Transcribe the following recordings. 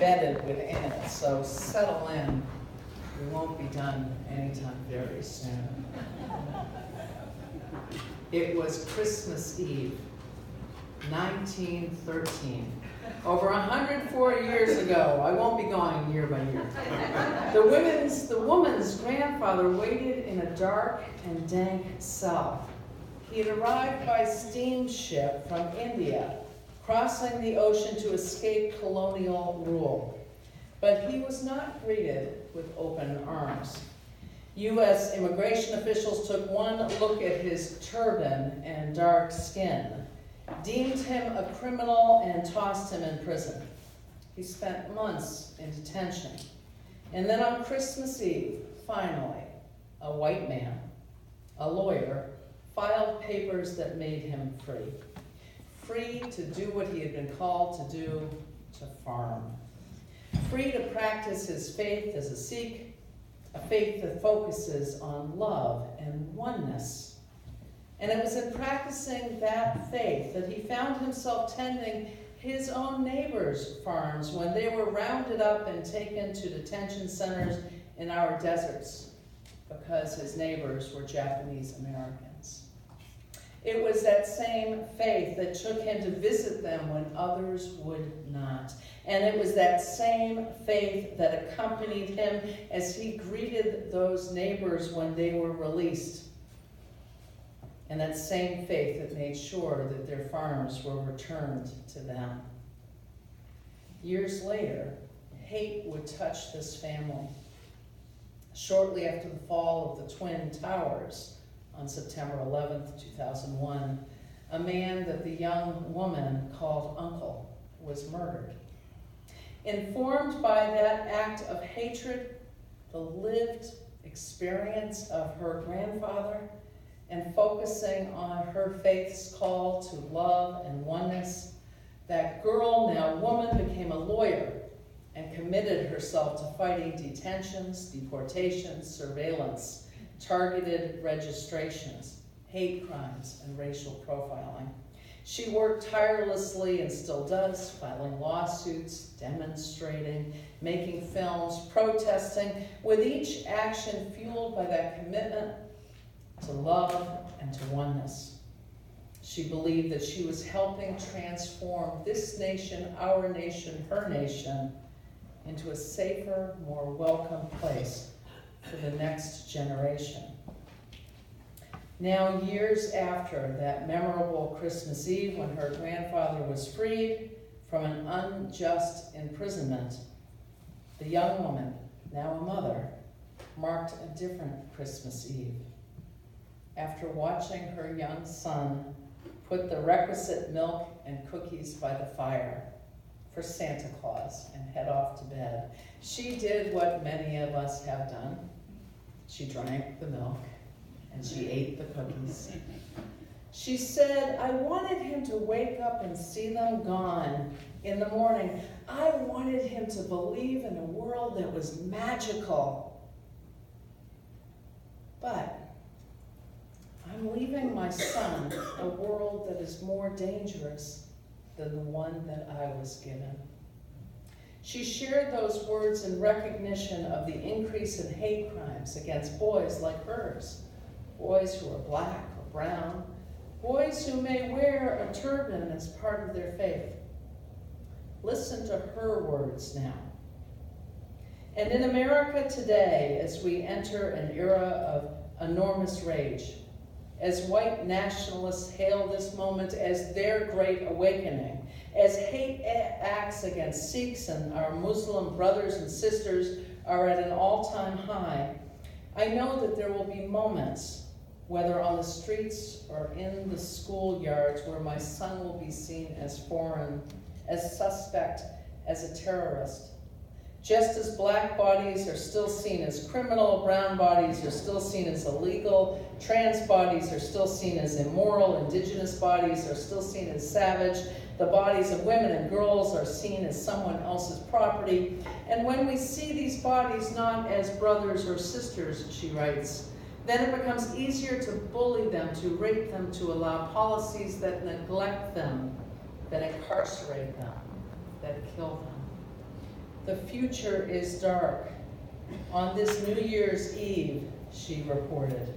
embedded within it, so settle in. We won't be done anytime very soon. It was Christmas Eve, 1913. Over 104 years ago. I won't be going year by year. The woman's grandfather waited in a dark and dank cell. He had arrived by steamship from India, crossing the ocean to escape colonial rule. But he was not greeted with open arms. U.S. immigration officials took one look at his turban and dark skin, deemed him a criminal, and tossed him in prison. He spent months in detention. And then on Christmas Eve, finally, a white man, a lawyer, filed papers that made him free. Free to do what he had been called to do, to farm. Free to practice his faith as a Sikh, a faith that focuses on love and oneness. And it was in practicing that faith that he found himself tending his own neighbors' farms when they were rounded up and taken to detention centers in our deserts because his neighbors were Japanese Americans. It was that same faith that took him to visit them when others would not. And it was that same faith that accompanied him as he greeted those neighbors when they were released. And that same faith that made sure that their farms were returned to them. Years later, hate would touch this family. Shortly after the fall of the Twin Towers on September 11th, 2001, a man that the young woman called Uncle was murdered. Informed by that act of hatred, the lived experience of her grandfather, and focusing on her faith's call to love and oneness, that girl, now woman, became a lawyer and committed herself to fighting detentions, deportations, surveillance, targeted registrations, hate crimes, and racial profiling. She worked tirelessly and still does, filing lawsuits, demonstrating, making films, protesting, with each action fueled by that commitment to love and to oneness. She believed that she was helping transform this nation, our nation, her nation, into a safer, more welcome place for the next generation. Now, years after that memorable Christmas Eve when her grandfather was freed from an unjust imprisonment, the young woman, now a mother, marked a different Christmas Eve. After watching her young son put the requisite milk and cookies by the fire for Santa Claus and head off to bed, she did what many of us have done. She drank the milk and she ate the cookies. She said, I wanted him to wake up and see them gone in the morning. I wanted him to believe in a world that was magical. But I'm leaving my son a world that is more dangerous than the one that I was given. She shared those words in recognition of the increase in hate crimes against boys like hers, boys who are black or brown, boys who may wear a turban as part of their faith. Listen to her words now. And in America today, as we enter an era of enormous rage, as white nationalists hail this moment as their great awakening, as hate acts against Sikhs and our Muslim brothers and sisters are at an all-time high, I know that there will be moments, whether on the streets or in the schoolyards, where my son will be seen as foreign, as suspect, as a terrorist. Just as black bodies are still seen as criminal, brown bodies are still seen as illegal, trans bodies are still seen as immoral, indigenous bodies are still seen as savage, the bodies of women and girls are seen as someone else's property. And when we see these bodies not as brothers or sisters, she writes, then it becomes easier to bully them, to rape them, to allow policies that neglect them, that incarcerate them, that kill them. The future is dark. On this New Year's Eve, she reported,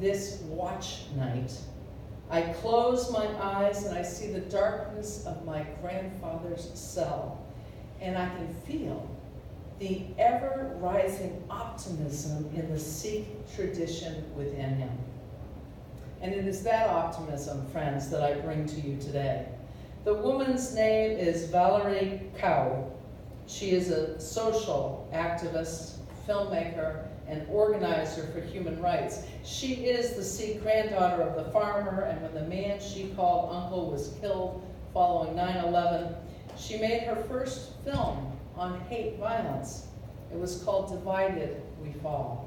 this watch night, I close my eyes and I see the darkness of my grandfather's cell, and I can feel the ever-rising optimism in the Sikh tradition within him. And it is that optimism, friends, that I bring to you today. The woman's name is Valerie Kaur. She is a social activist, filmmaker, and organizer for human rights. She is the Sikh granddaughter of the farmer, and when the man she called uncle was killed following 9/11, she made her first film on hate violence. It was called Divided We Fall.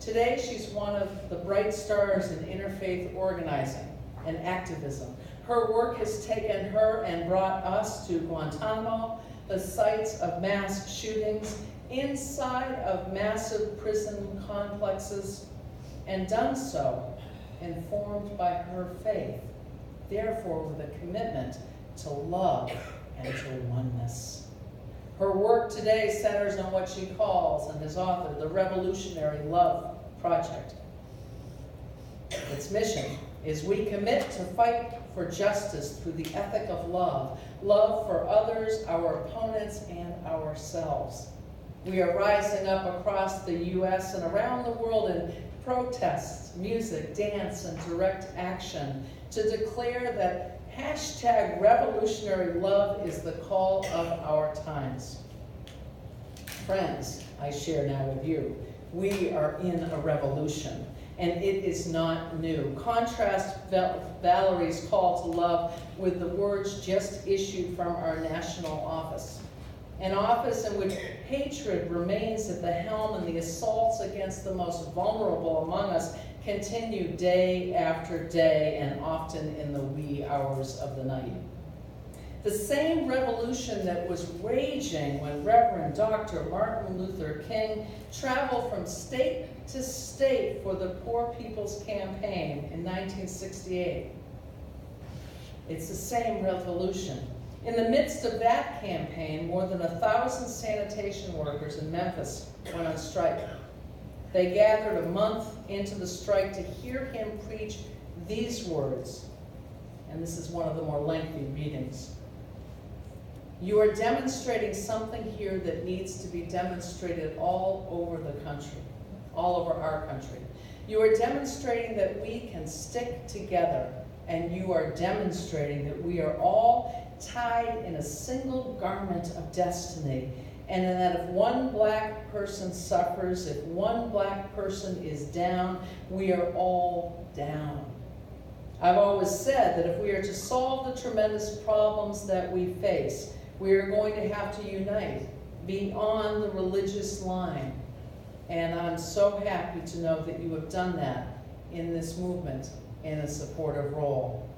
Today, she's one of the bright stars in interfaith organizing and activism. Her work has taken her and brought us to Guantanamo, the sites of mass shootings, inside of massive prison complexes, and done so informed by her faith, therefore with a commitment to love and to oneness. Her work today centers on what she calls and has authored the Revolutionary Love Project. Its mission is we commit to fight for justice through the ethic of love, love for others, our opponents, and ourselves. We are rising up across the U.S. and around the world in protests, music, dance, and direct action to declare that hashtag revolutionary love is the call of our times. Friends, I share now with you, we are in a revolution, and it is not new. Contrast Valerie's call to love with the words just issued from our national office. An office in which hatred remains at the helm and the assaults against the most vulnerable among us continue day after day and often in the wee hours of the night. The same revolution that was raging when Reverend Dr. Martin Luther King traveled from state to state for the Poor People's Campaign in 1968. It's the same revolution. In the midst of that campaign, more than 1,000 sanitation workers in Memphis went on strike. They gathered a month into the strike to hear him preach these words, and this is one of the more lengthy readings. You are demonstrating something here that needs to be demonstrated all over the country, all over our country. You are demonstrating that we can stick together, and you are demonstrating that we are all tied in a single garment of destiny, and that if one black person suffers, if one black person is down, we are all down. I've always said that if we are to solve the tremendous problems that we face, we are going to have to unite beyond the religious line. And I'm so happy to know that you have done that in this movement in a supportive role.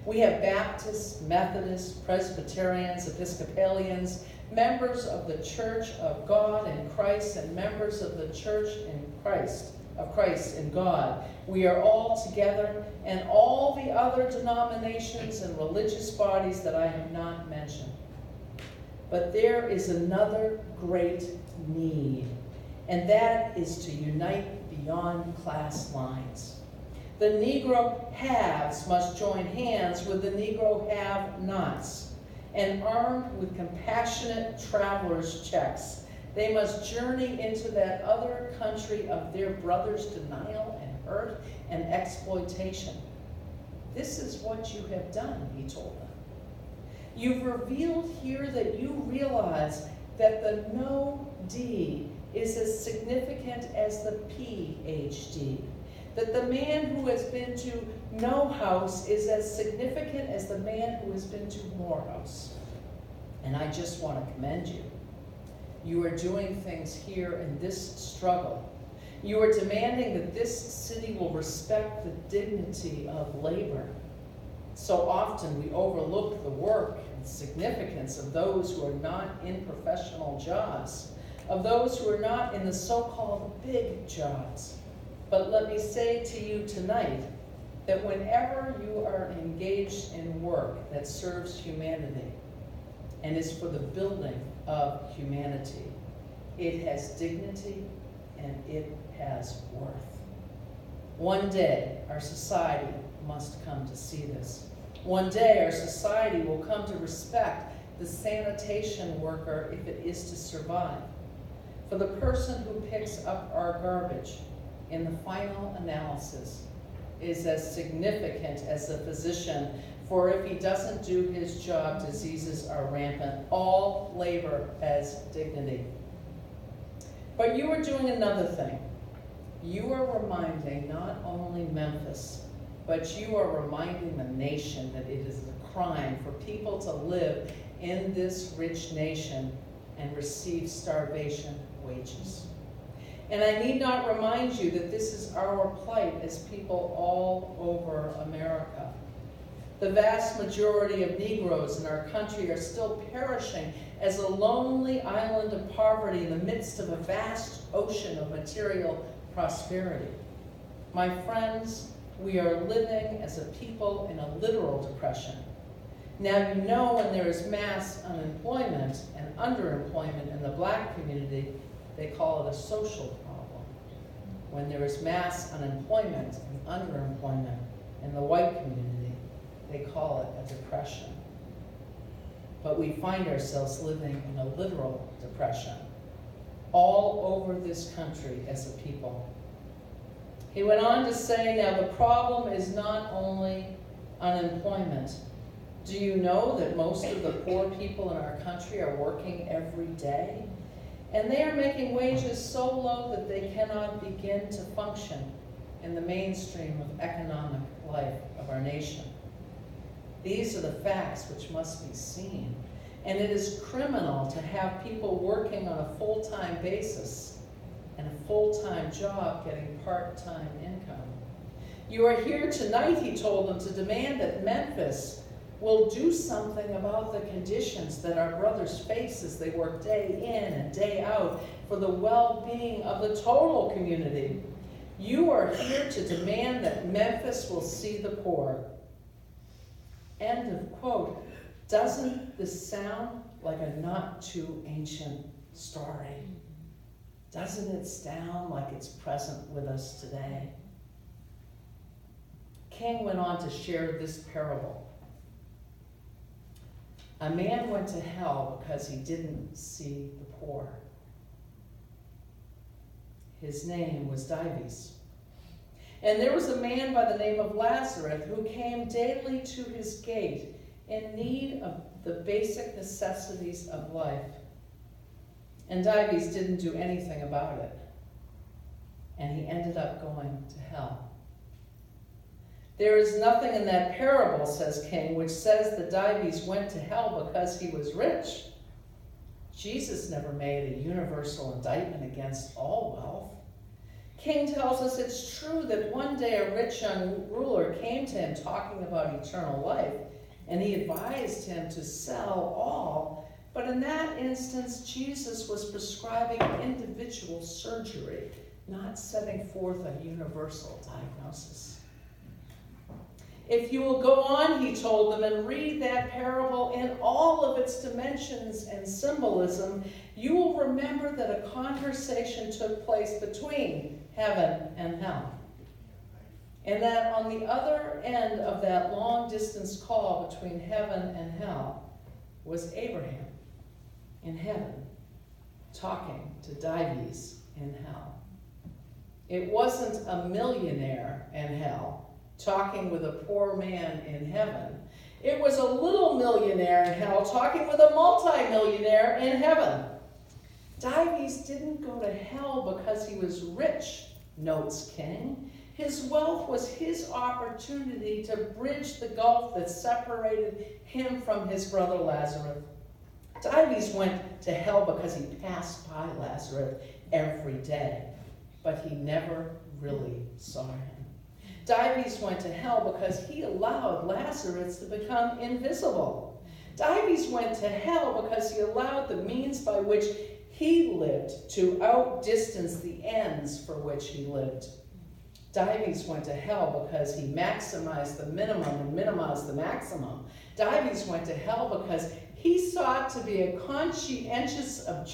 We have Baptists, Methodists, Presbyterians, Episcopalians, members of the Church of God in Christ, and members of the Church of Christ in God. We are all together, and all the other denominations and religious bodies that I have not mentioned. But there is another great need, and that is to unite beyond class lines. The Negro haves must join hands with the Negro have-nots, and armed with compassionate traveler's checks, they must journey into that other country of their brother's denial and hurt and exploitation. This is what you have done, he told them. You've revealed here that you realize that the no D is as significant as the PhD. That the man who has been to no house is as significant as the man who has been to Morehouse. And I just want to commend you. You are doing things here in this struggle. You are demanding that this city will respect the dignity of labor. So often we overlook the work and significance of those who are not in professional jobs, of those who are not in the so-called big jobs. But let me say to you tonight that whenever you are engaged in work that serves humanity and is for the building of humanity. It has dignity and it has worth. One day, our society must come to see this. One day, our society will come to respect the sanitation worker if it is to survive. For the person who picks up our garbage, in the final analysis, is as significant as the physician, for if he doesn't do his job, diseases are rampant. All labor has dignity. But you are doing another thing. You are reminding not only Memphis, but you are reminding the nation that it is a crime for people to live in this rich nation and receive starvation wages. And I need not remind you that this is our plight as people all over America. The vast majority of Negroes in our country are still perishing as a lonely island of poverty in the midst of a vast ocean of material prosperity. My friends, we are living as a people in a literal depression. Now you know when there is mass unemployment and underemployment in the black community, they call it a social problem. When there is mass unemployment and underemployment in the white community, they call it a depression. But we find ourselves living in a literal depression all over this country as a people. He went on to say, now the problem is not only unemployment. Do you know that most of the poor people in our country are working every day? And they are making wages so low that they cannot begin to function in the mainstream of economic life of our nation. These are the facts which must be seen. And it is criminal to have people working on a full-time basis and a full-time job getting part-time income. You are here tonight, he told them, to demand that Memphis will do something about the conditions that our brothers face as they work day in and day out for the well-being of the total community. You are here to demand that Memphis will see the poor. End of quote. Doesn't this sound like a not too ancient story? Doesn't it sound like it's present with us today? King went on to share this parable. A man went to hell because he didn't see the poor. His name was Dives. And there was a man by the name of Lazarus who came daily to his gate in need of the basic necessities of life. And Dives didn't do anything about it. And he ended up going to hell. There is nothing in that parable, says King, which says that Dives went to hell because he was rich. Jesus never made a universal indictment against all wealth. King tells us it's true that one day a rich young ruler came to him talking about eternal life, and he advised him to sell all. But in that instance, Jesus was prescribing individual surgery, not setting forth a universal diagnosis. If you will go on, he told them, and read that parable in all of its dimensions and symbolism, you will remember that a conversation took place between heaven and hell. And that on the other end of that long-distance call between heaven and hell was Abraham in heaven talking to Dives in hell. It wasn't a millionaire in hell talking with a poor man in heaven. It was a little millionaire in hell talking with a multi-millionaire in heaven. Dives didn't go to hell because he was rich, notes King. His wealth was his opportunity to bridge the gulf that separated him from his brother Lazarus. Dives went to hell because he passed by Lazarus every day, but he never really saw him. Dives went to hell because he allowed Lazarus to become invisible. Dives went to hell because he allowed the means by which he lived to outdistance the ends for which he lived. Dives went to hell because he maximized the minimum and minimized the maximum. Dives went to hell because he sought to be a conscientious objector